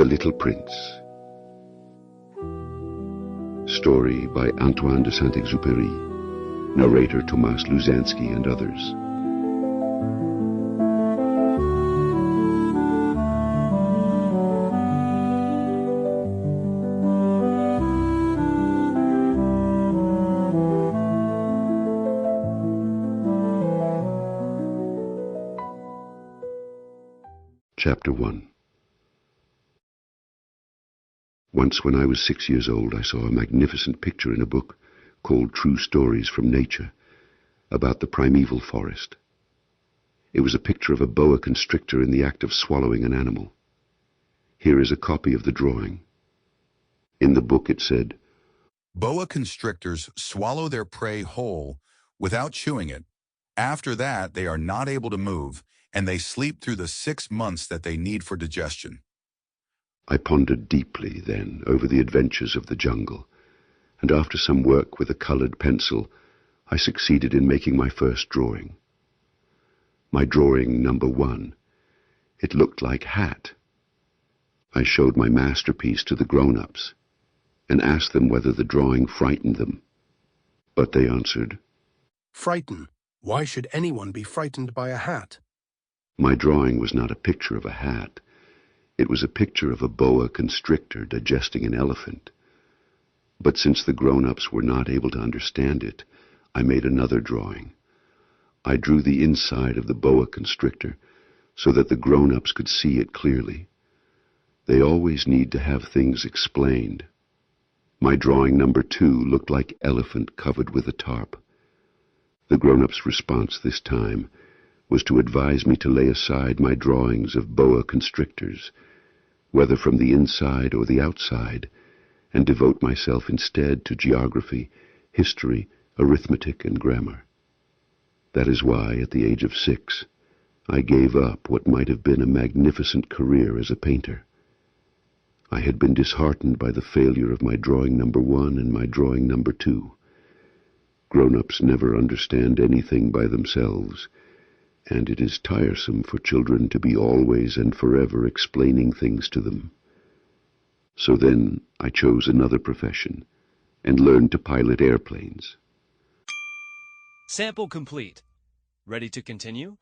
Little Prince. Story by Antoine de Saint-Exupéry. Narrator Luzansky and others. Chapter 1. Once when I was 6 years old, I saw a magnificent picture in a book called True Stories from Nature about the primeval forest. It was a picture of a boa constrictor in the act of swallowing an animal. Here is a copy of the drawing. In the book it said, "Boa constrictors swallow their prey whole without chewing it. After that, they are not able to move, and they sleep through the 6 months that they need for digestion." I pondered deeply then over the adventures of the jungle, and after some work with a colored pencil, I succeeded in making my first drawing. My drawing number 1. It looked like hat. I showed my masterpiece to the grown-ups and asked them whether the drawing frightened them. But they answered, "Frighten? Why should anyone be frightened by a hat?" My drawing was not a picture of a hat. It was a picture of a boa constrictor digesting an elephant. But since the grown-ups were not able to understand it, I made another drawing. I drew the inside of the boa constrictor so that the grown-ups could see it clearly. They always need to have things explained. My drawing number 2 looked like elephant covered with a tarp. The grown-ups' response this time was to advise me to lay aside my drawings of boa constrictors, whether from the inside or the outside, and devote myself instead to geography, history, arithmetic, and grammar. That is why, at the age of 6, I gave up what might have been a magnificent career as a painter. I had been disheartened by the failure of my drawing number 1 and my drawing number 2. Grown-ups never understand anything by themselves, and it is tiresome for children to be always and forever explaining things to them. So then I chose another profession and learned to pilot airplanes. Sample complete. Ready to continue?